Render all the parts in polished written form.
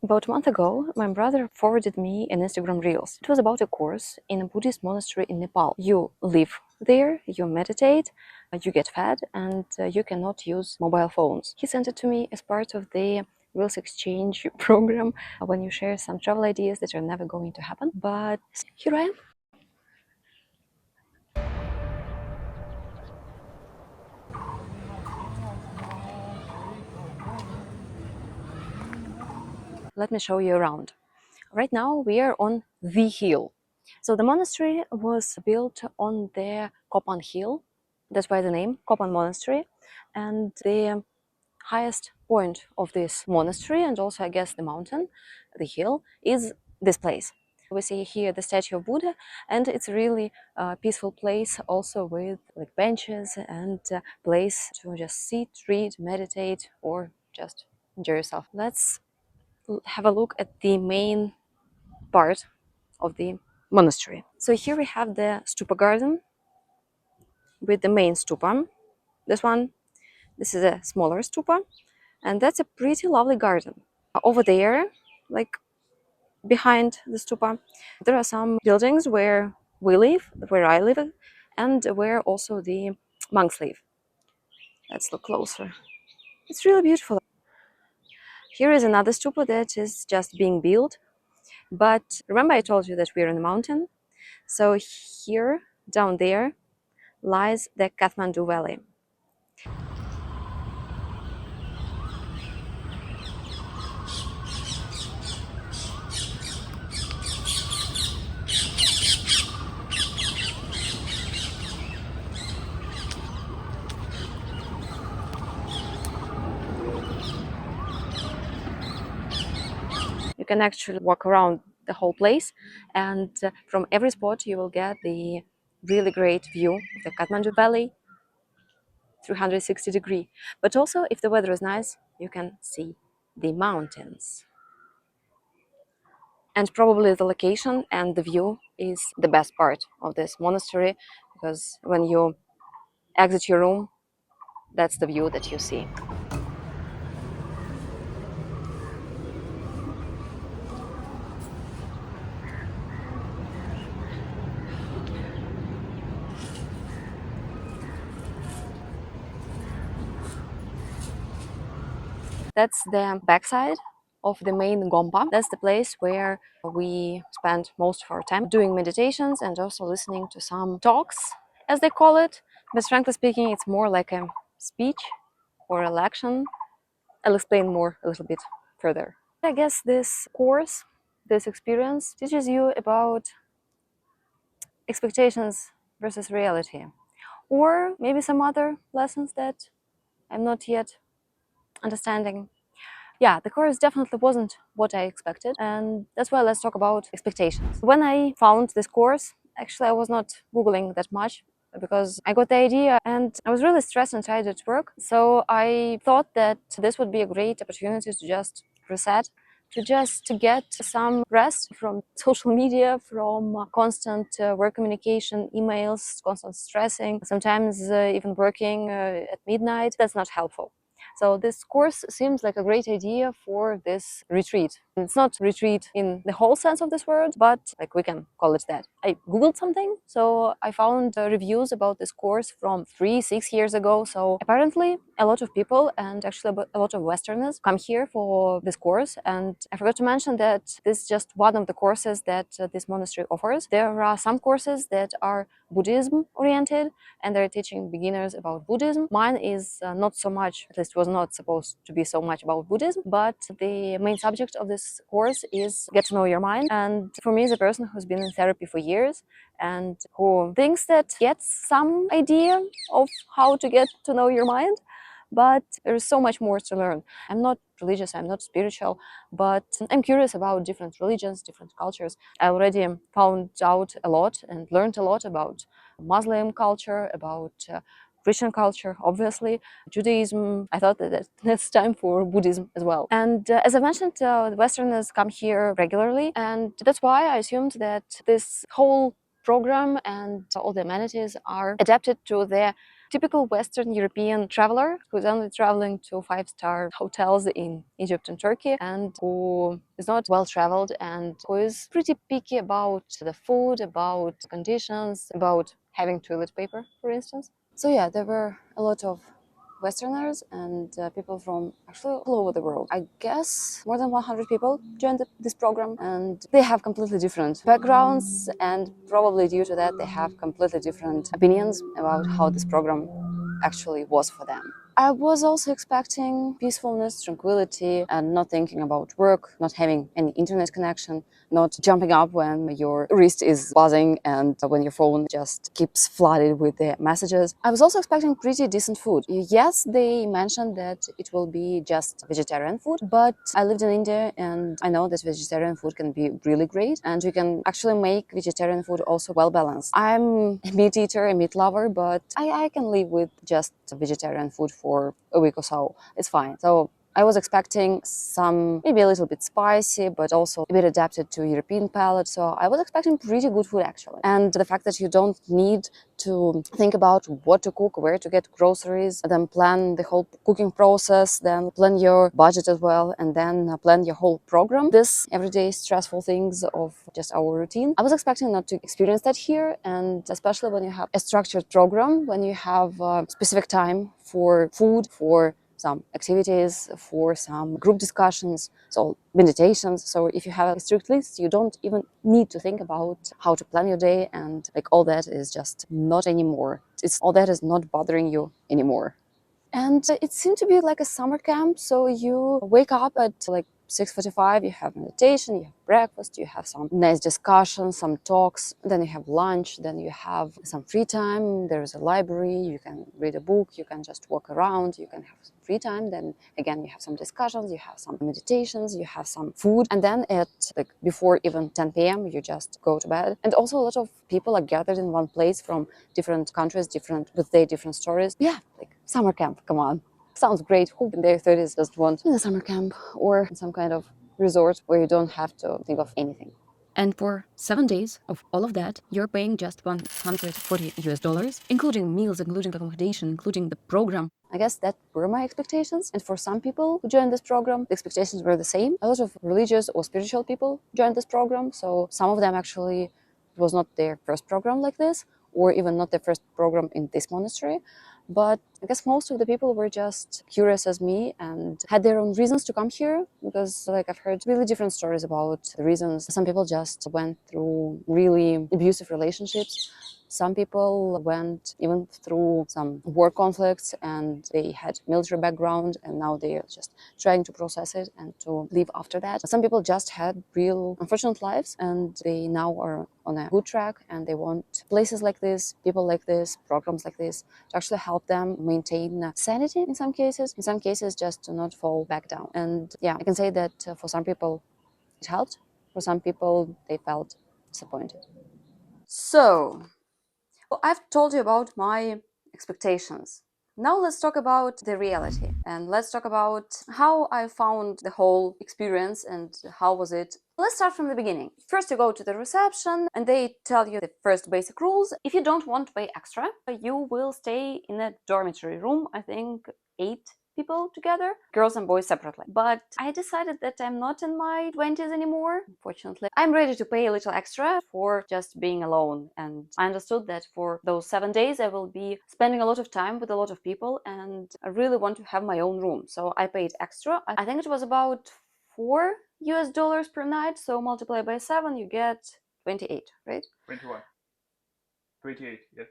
About a month ago, my brother forwarded me an Instagram Reels. It was about a course in a Buddhist monastery in Nepal. You live there, you meditate, you get fed, and you cannot use mobile phones. He sent it to me as part of the Reels exchange program when you share some travel ideas that are never going to happen. But here I am. Let me show you around. Right now we are on the hill. So the monastery was built on the Kopan Hill. That's why the name, Kopan Monastery. And the highest point of this monastery, and also I guess the mountain, the hill, is this place. We see here the statue of Buddha, and it's a really peaceful place, also with like benches and place to just sit, read, meditate, or just enjoy yourself. Let's have a look at the main part of the monastery. So here we have the stupa garden with the main stupa. This is a smaller stupa, and that's a pretty lovely garden. Over there, like behind the stupa, there are some buildings where we live, where I live, and where also the monks live. Let's look closer. It's really beautiful. Here is another stupa that is just being built. But remember I told you that we're in the mountain? So here, down there, lies the Kathmandu Valley. You can actually walk around the whole place, and from every spot you will get the really great view of the Kathmandu Valley, 360 degree. But also, if the weather is nice, you can see the mountains. And probably the location and the view is the best part of this monastery, because when you exit your room, that's the view that you see. That's the backside of the main gompa. That's the place where we spend most of our time doing meditations and also listening to some talks, as they call it. But frankly speaking, it's more like a speech or a lecture. I'll explain more a little bit further. I guess this course, this experience, teaches you about expectations versus reality, or maybe some other lessons that I'm not yet understanding. Yeah, the course definitely wasn't what I expected, and that's why let's talk about expectations. When I found this course, actually I was not Googling that much because I got the idea and I was really stressed and tired at work. So I thought that this would be a great opportunity to just reset, to get some rest from social media, from constant work communication, emails, constant stressing, sometimes even working at midnight. That's not helpful. So this course seems like a great idea for this retreat. It's not retreat in the whole sense of this word, but like we can call it that. I googled something, so I found reviews about this course from 6 years ago. So apparently a lot of people and actually a lot of Westerners come here for this course. And I forgot to mention that this is just one of the courses that this monastery offers. There are some courses that are Buddhism oriented and they're teaching beginners about Buddhism. Mine is not so much, at least was not supposed to be so much about Buddhism, but the main subject of this course is get to know your mind. And for me, as a person who's been in therapy for years and who thinks that gets some idea of how to get to know your mind, but there's so much more to learn. I'm not religious, I'm not spiritual, but I'm curious about different religions, different cultures. I already found out a lot and learned a lot about Muslim culture, about Christian culture, obviously, Judaism. I thought that it's time for Buddhism as well. And as I mentioned, the Westerners come here regularly, and that's why I assumed that this whole program and all the amenities are adapted to their typical Western European traveler who's only traveling to five-star hotels in Egypt and Turkey, and who is not well traveled and who is pretty picky about the food, about conditions, about having toilet paper, for instance. So yeah, there were a lot of Westerners and people from actually all over the world. I guess more than 100 people joined this program, and they have completely different backgrounds, and probably due to that, they have completely different opinions about how this program actually was for them. I was also expecting peacefulness, tranquility, and not thinking about work, not having any internet connection, not jumping up when your wrist is buzzing and when your phone just keeps flooded with the messages. I was also expecting pretty decent food. Yes, they mentioned that it will be just vegetarian food, but I lived in India and I know that vegetarian food can be really great, and you can actually make vegetarian food also well balanced. I'm a meat eater, a meat lover, but I can live with just vegetarian food for a week or so. It's fine. So I was expecting some, maybe a little bit spicy, but also a bit adapted to European palate. So I was expecting pretty good food actually. And the fact that you don't need to think about what to cook, where to get groceries, then plan the whole cooking process, then plan your budget as well, and then plan your whole program. This everyday stressful things of just our routine. I was expecting not to experience that here, and especially when you have a structured program, when you have a specific time for food, for some activities, for some group discussions, so meditations. So if you have a strict list, you don't even need to think about how to plan your day, and like all that is just not anymore. It's all that is not bothering you anymore. And it seemed to be like a summer camp. So you wake up at like 6:45, you have meditation, you have breakfast, you have some nice discussions, some talks, then you have lunch, then you have some free time. There is a library, you can read a book, you can just walk around, you can have some free time. Then again, you have some discussions, you have some meditations, you have some food. And then at like before even 10 p.m., you just go to bed. And also a lot of people are gathered in one place from different countries, with their different stories. Yeah, like summer camp, come on. Sounds great. Who in their 30s just want in a summer camp or some kind of resort where you don't have to think of anything? And for 7 days of all of that, you're paying just 140 US dollars, including meals, including accommodation, including the program. I guess that were my expectations. And for some people who joined this program, the expectations were the same. A lot of religious or spiritual people joined this program. So some of them actually, it was not their first program like this, or even not their first program in this monastery. But I guess most of the people were just curious as me and had their own reasons to come here, because like I've heard really different stories about the reasons. Some people just went through really abusive relationships. Some people went even through some war conflicts and they had military background, and now they are just trying to process it and to live after that. Some people just had real unfortunate lives and they now are on a good track, and they want places like this, people like this, programs like this to actually help them maintain sanity in some cases just to not fall back down. And yeah, I can say that for some people it helped, for some people they felt disappointed. So well, I've told you about my expectations. Now let's talk about the reality, and let's talk about how I found the whole experience and how was it. Let's start from the beginning. First, you go to the reception and they tell you the first basic rules. If you don't want to pay extra, you will stay in a dormitory room, I think 8 people together, girls and boys separately. But I decided that I'm not in my 20s anymore, unfortunately. I'm ready to pay a little extra for just being alone. And I understood that for those 7 days, I will be spending a lot of time with a lot of people, and I really want to have my own room. So I paid extra. I think it was about $4 per night. So multiply by 7, you get 28, right? 21. 28, yes.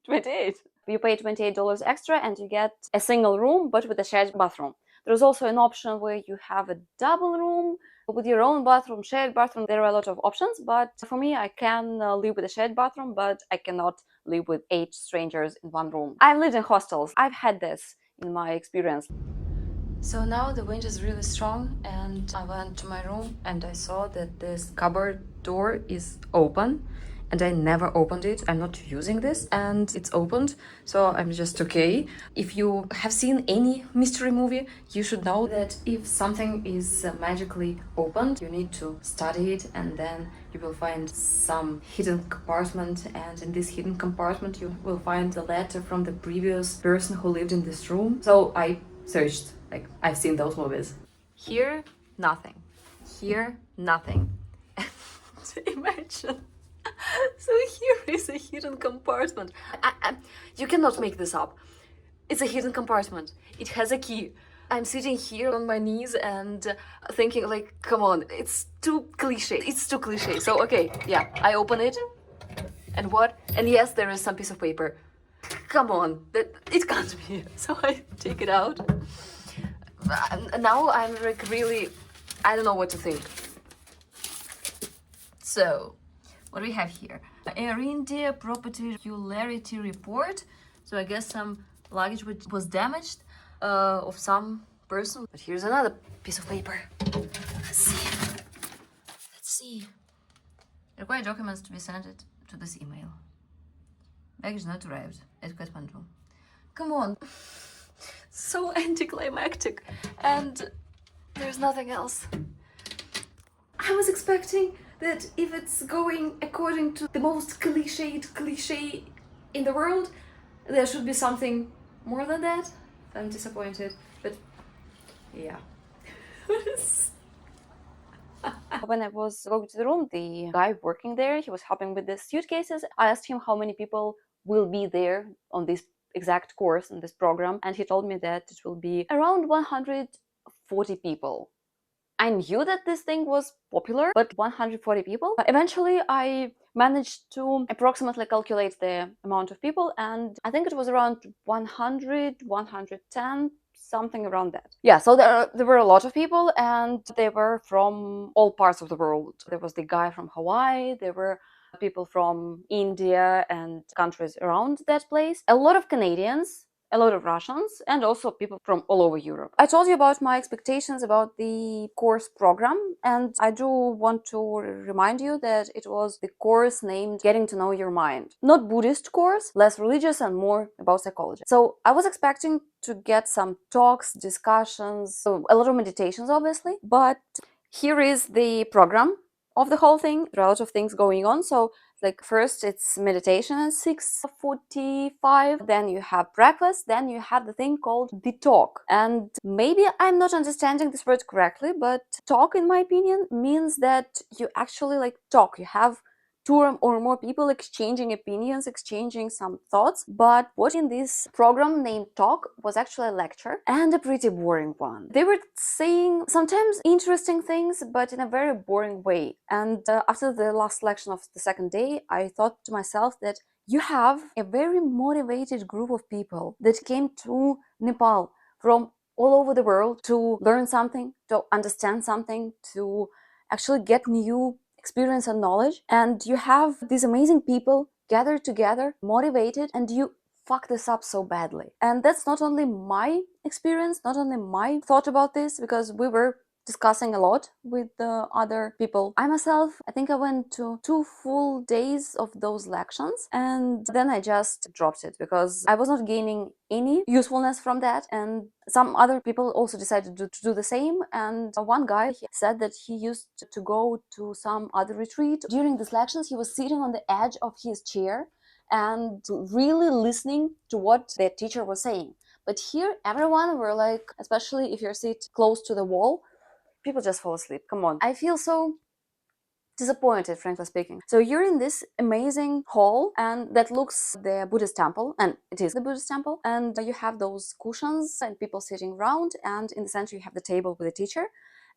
28. You pay $28 extra and you get a single room but with a shared bathroom. There's also an option where you have a double room with your own bathroom, shared bathroom. There are a lot of options, but for me, I can live with a shared bathroom, but I cannot live with 8 strangers in one room. I've lived in hostels. I've had this in my experience. So now the wind is really strong, and I went to my room and I saw that this cupboard door is open. and I never opened it. I'm not using this, and it's opened, so I'm just okay. If you have seen any mystery movie, you should know that if something is magically opened, you need to study it, and then you will find some hidden compartment, and in this hidden compartment you will find the letter from the previous person who lived in this room. So I searched, like, I've seen those movies. Here, nothing. Here, nothing. Imagine. So here is a hidden compartment. You cannot make this up. It's a hidden compartment. It has a key. I'm sitting here on my knees and thinking, like, come on, it's too cliche. It's too cliche. So, okay, yeah, I open it. And what? And yes, there is some piece of paper. Come on, it can't be. So I take it out. Now I'm like really, I don't know what to think. So, what do we have here? Air India property regularity report. So I guess some luggage which was damaged of some person. But here's another piece of paper. Let's see. Let's see. Require documents to be sent it to this email. Baggage not arrived at Kathmandu. Come on. So anticlimactic. And there's nothing else. I was expecting that if it's going according to the most cliche in the world, there should be something more than that. I'm disappointed, but yeah. When I was going to the room, the guy working there, he was helping with the suitcases. I asked him how many people will be there on this exact course, in this program, and he told me that it will be around 140 people. I knew that this thing was popular, but 140 people? Eventually, I managed to approximately calculate the amount of people, and I think it was around 100, 110, something around that. Yeah, so there were a lot of people, and they were from all parts of the world. There was the guy from Hawaii, there were people from India and countries around that place, a lot of Canadians, a lot of Russians, and also people from all over Europe. I told you about my expectations about the course program, and I do want to remind you that it was the course named Getting to Know Your Mind. Not Buddhist course, less religious and more about psychology. So I was expecting to get some talks, discussions, so a lot of meditations obviously, but here is the program of the whole thing. There are a lot of things going on. So like first it's meditation at 6:45, then you have breakfast, then you have the thing called the talk. And maybe I'm not understanding this word correctly, but talk, in my opinion, means that you actually like talk. You have two or more people exchanging opinions, exchanging some thoughts. But what in this program named Talk was actually a lecture, and a pretty boring one. They were saying sometimes interesting things, but in a very boring way. And after the last lection of the second day, I thought to myself that you have a very motivated group of people that came to Nepal from all over the world to learn something, to understand something, to actually get new experience and knowledge, and you have these amazing people gathered together, motivated, and you fuck this up so badly. And that's not only my experience, not only my thought about this, because we were discussing a lot with the other people. I myself, I think I went to 2 full days of those lections, and then I just dropped it because I was not gaining any usefulness from that. And some other people also decided to do the same. And one guy, he said that he used to go to some other retreat. During these lections, he was sitting on the edge of his chair and really listening to what the teacher was saying. But here, everyone were like, especially if you sit close to the wall, people just fall asleep. Come on. I feel so disappointed, frankly speaking. So you're in this amazing hall, and that looks the Buddhist temple, and it is the Buddhist temple, and you have those cushions and people sitting around, and in the center you have the table with the teacher,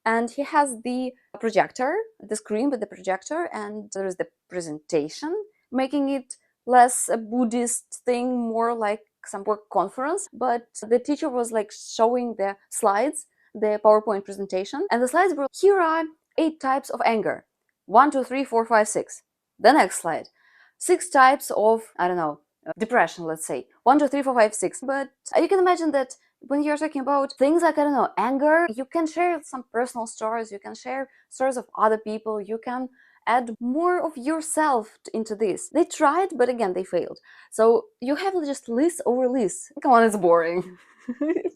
and he has the projector, the screen with the projector, and there is the presentation, making it less a Buddhist thing, more like some work conference. But the teacher was like showing the slides, the PowerPoint presentation, and the slides were, here are 8 types of anger. 1, 2, 3, 4, 5, 6. The next slide. 6 types of, I don't know, depression, let's say. 1, 2, 3, 4, 5, 6. But you can imagine that when you're talking about things like, I don't know, anger, you can share some personal stories, you can share stories of other people, you can add more of yourself into this. They tried, but again, they failed. So you have just lists over lists. Come on, it's boring.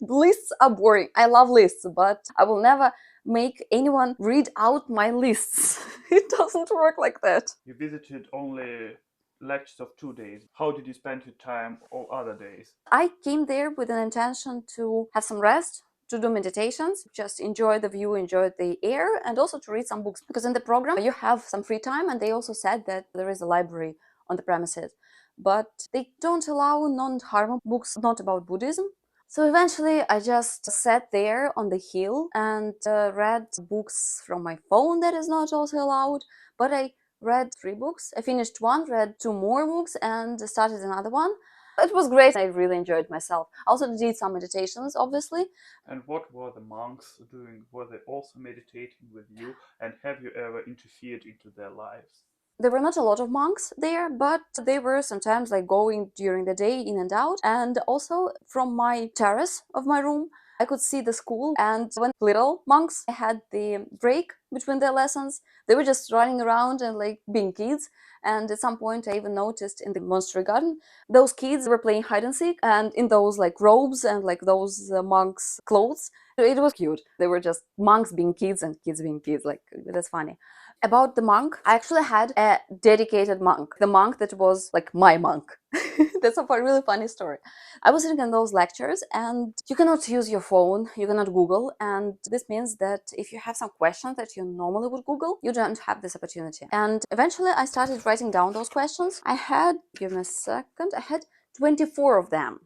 Lists are boring. I love lists, but I will never make anyone read out my lists. It doesn't work like that. You visited only lectures of 2 days. How did you spend your time all other days? I came there with an intention to have some rest, to do meditations, just enjoy the view, enjoy the air, and also to read some books. Because in the program, you have some free time, and they also said that there is a library on the premises. But they don't allow non-dharma books, not about Buddhism. So eventually, I just sat there on the hill and read books from my phone that is not also allowed. But I read 3 books. I finished one, read 2 more books, and started another one. It was great. I really enjoyed myself. I also did some meditations, obviously. And what were the monks doing? Were they also meditating with you? And have you ever interfered into their lives? There were not a lot of monks there, but they were sometimes like going during the day in and out. And also from my terrace of my room, I could see the school. And when little monks had the break between their lessons, they were just running around and like being kids. And at some point, I even noticed in the monastery garden, those kids were playing hide and seek, and in those like robes and like those monks' clothes. It was cute. They were just monks being kids and kids being kids. Like, that's funny. About the monk, I actually had a dedicated monk, the monk that was like my monk. That's a really funny story. I was sitting in those lectures, and you cannot use your phone, you cannot Google, and this means that if you have some questions that you normally would Google, you don't have this opportunity. And eventually I started writing down those questions. I had, give me a second, I had 24 of them.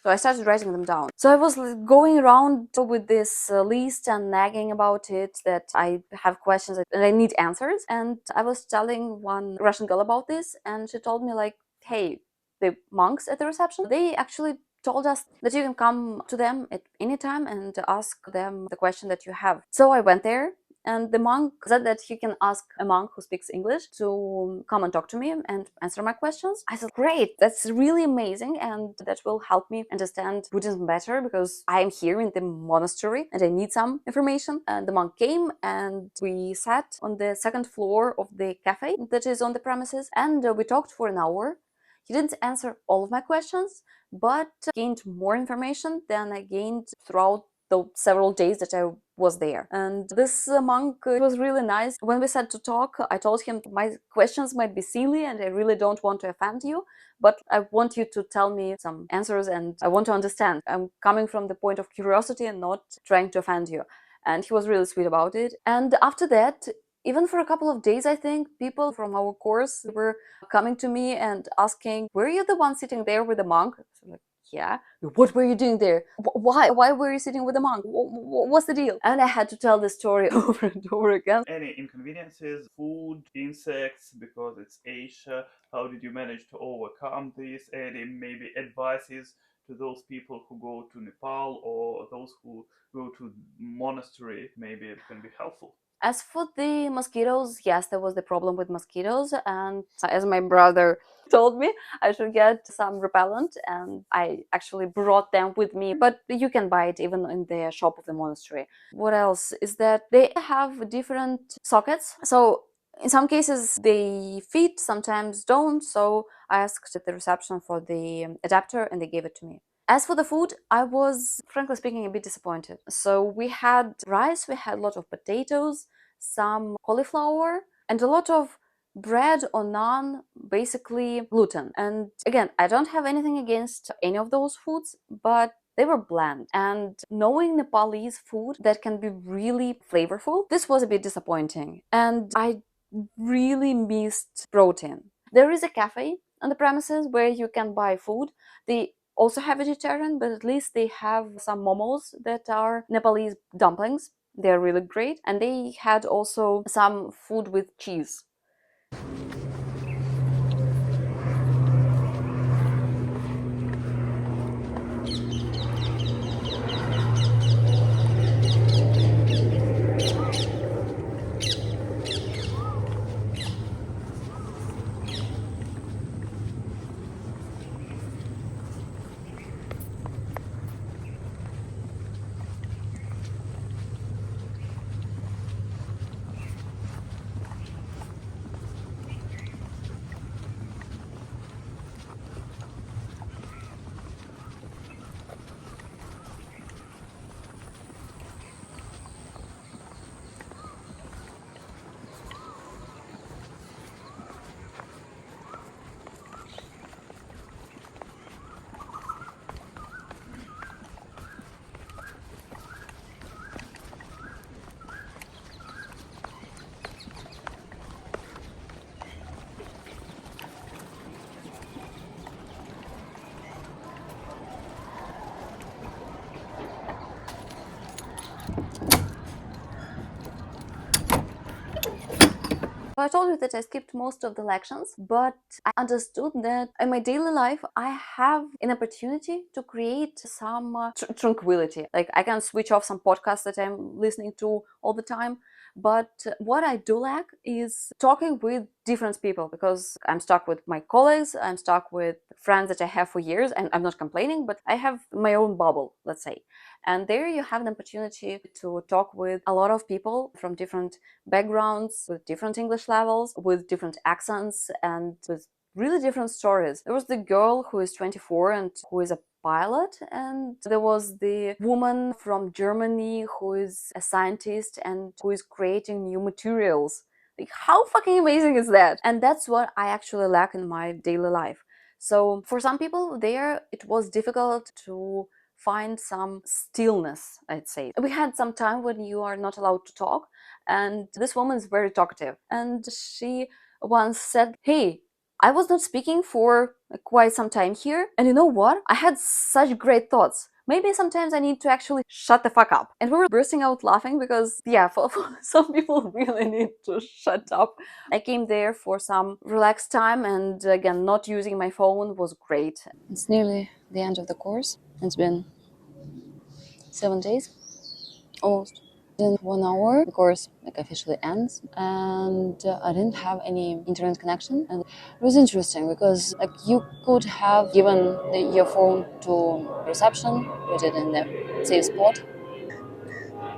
So I started writing them down. So I was going around with this list and nagging about it, that I have questions and I need answers. And I was telling one Russian girl about this, and she told me like, hey, the monks at the reception, they actually told us that you can come to them at any time and ask them the question that you have. So I went there, and the monk said that he can ask a monk who speaks English to come and talk to me and answer my questions. I said, great, that's really amazing, and that will help me understand Buddhism better, because I am here in the monastery and I need some information. And the monk came, and we sat on the second floor of the cafe that is on the premises, and we talked for an hour. He didn't answer all of my questions, but gained more information than I gained throughout the several days that I was there. And this monk was really nice. When we sat to talk, I told him my questions might be silly and I really don't want to offend you, but I want you to tell me some answers and I want to understand. I'm coming from the point of curiosity and not trying to offend you. And he was really sweet about it. And after that, even for a couple of days, I think, people from our course were coming to me and asking, were you the one sitting there with the monk? So like, yeah. What were you doing there? Why were you sitting with the monk? What's the deal? And I had to tell the story over and over again. Any inconveniences, food, insects, because it's Asia? How did you manage to overcome this? Any maybe advices to those people who go to Nepal or those who go to monastery? Maybe it can be helpful. As for the mosquitoes, yes, there was the problem with mosquitoes, and as my brother told me, I should get some repellent, and I actually brought them with me, but you can buy it even in the shop of the monastery. What else is that they have different sockets, so in some cases they fit, sometimes don't, so I asked at the reception for the adapter and they gave it to me. As for the food, I was, frankly speaking, a bit disappointed. So we had rice, we had a lot of potatoes, some cauliflower, and a lot of bread or naan, basically gluten. And again, I don't have anything against any of those foods, but they were bland. And knowing Nepalese food that can be really flavorful, this was a bit disappointing. And I really missed protein. There is a cafe on the premises where you can buy food. They also have vegetarian, but at least they have some momos that are Nepalese dumplings. They're really great. And they had also some food with cheese. I told you that I skipped most of the lections, but I understood that in my daily life I have an opportunity to create some tranquility. Like I can switch off some podcasts that I'm listening to all the time. But what I do lack is talking with different people, because I'm stuck with my colleagues, I'm stuck with friends that I have for years, and I'm not complaining, but I have my own bubble, let's say. And there you have an opportunity to talk with a lot of people from different backgrounds, with different English levels, with different accents, and with really different stories. There was the girl who is 24 and who is a pilot, and there was the woman from Germany who is a scientist and who is creating new materials. Like, how fucking amazing is that? And that's what I actually lack in my daily life. So for some people there, it was difficult to find some stillness, I'd say. We had some time when you are not allowed to talk, and this woman is very talkative. And she once said, "Hey, I was not speaking for quite some time here, and you know what? I had such great thoughts. Maybe sometimes I need to actually shut the fuck up." And we were bursting out laughing because, yeah, for some people really need to shut up. I came there for some relaxed time, and again, not using my phone was great. It's nearly the end of the course. It's been 7 days, almost. In 1 hour, the course officially ends, and I didn't have any internet connection, and it was interesting because you could have given your phone to reception, put it in the safe spot,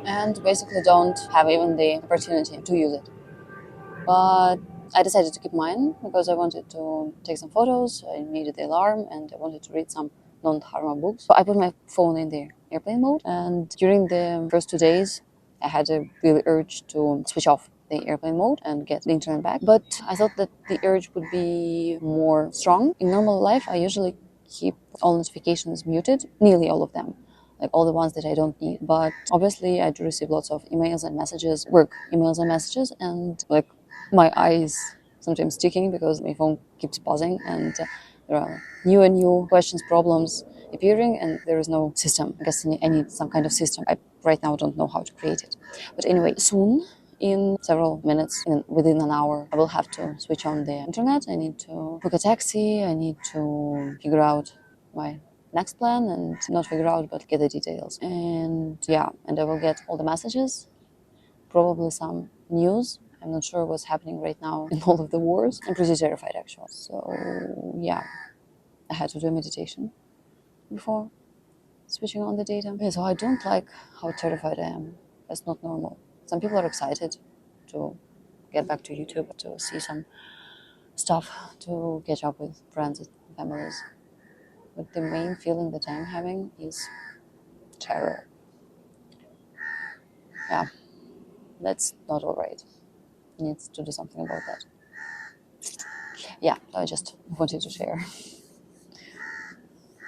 and basically don't have even the opportunity to use it. But I decided to keep mine because I wanted to take some photos, I needed the alarm, and I wanted to read some non-dharma books. So I put my phone in the airplane mode, and during the first 2 days, I had a really urge to switch off the airplane mode and get the internet back. But I thought that the urge would be more strong. In normal life, I usually keep all notifications muted, nearly all of them, like all the ones that I don't need. But obviously, I do receive lots of emails and messages, work emails and messages, and my eyes sometimes sticking because my phone keeps pausing, and there are new and new questions, problems appearing, and there is no system. I guess I need some kind of system. I right now don't know how to create it. But anyway, soon, in several minutes, within an hour, I will have to switch on the internet. I need to book a taxi. I need to figure out my next plan, and not figure out, but get the details. And yeah, and I will get all the messages, probably some news. I'm not sure what's happening right now in all of the wars. I'm pretty terrified, actually. So yeah, I had to do a meditation before switching on the data. Okay, so I don't like how terrified I am. That's not normal. Some people are excited to get back to YouTube, to see some stuff, to catch up with friends and families. But the main feeling that I'm having is terror. Yeah, that's not all right. Needs to do something about that. Yeah, I just wanted to share.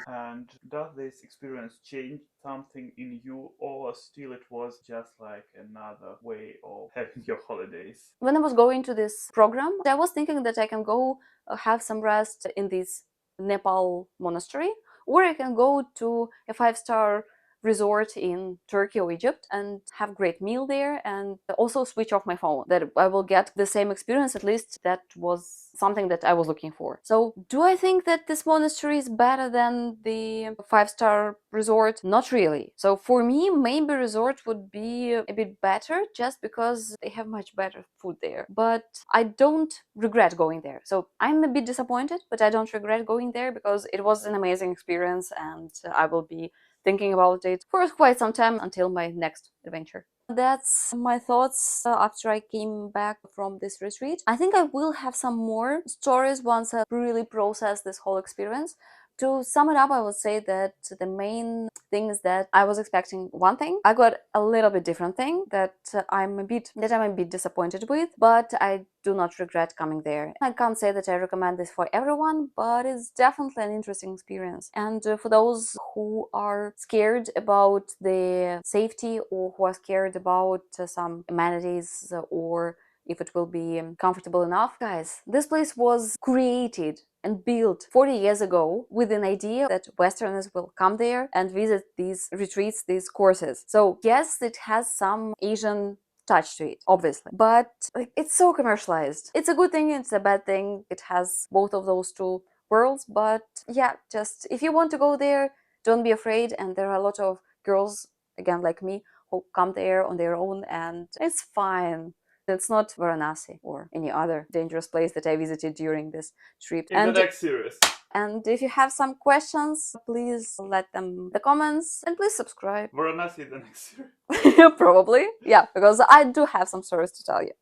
And does this experience change something in you, or still it was just like another way of having your holidays? When I was going to this program, I was thinking that I can go have some rest in this Nepal monastery, or I can go to a 5-star resort in Turkey or Egypt and have great meal there, and also switch off my phone. That I will get the same experience, at least that was something that I was looking for. So do I think that this monastery is better than the 5-star resort? Not really. So for me, maybe resort would be a bit better just because they have much better food there. But I don't regret going there. So I'm a bit disappointed, but I don't regret going there because it was an amazing experience, and I will be thinking about it for quite some time until my next adventure. That's my thoughts after I came back from this retreat. I think I will have some more stories once I really process this whole experience. To sum it up, I would say that the main thing is that I was expecting one thing. I got a little bit different thing that I'm a bit disappointed with, but I do not regret coming there. I can't say that I recommend this for everyone, but it's definitely an interesting experience. And for those who are scared about the safety, or who are scared about some amenities, or if it will be comfortable enough, guys, this place was created and built 40 years ago with an idea that Westerners will come there and visit these retreats, these courses. So yes, it has some Asian touch to it, obviously. But like, it's so commercialized. It's a good thing, it's a bad thing. It has both of those two worlds. But yeah, just if you want to go there, don't be afraid. And there are a lot of girls, again, like me, who come there on their own, and it's fine. It's not Varanasi or any other dangerous place that I visited during this trip. In the next series. And if you have some questions, please let them in the comments, and please subscribe. Varanasi the next series. Probably, yeah, because I do have some stories to tell you.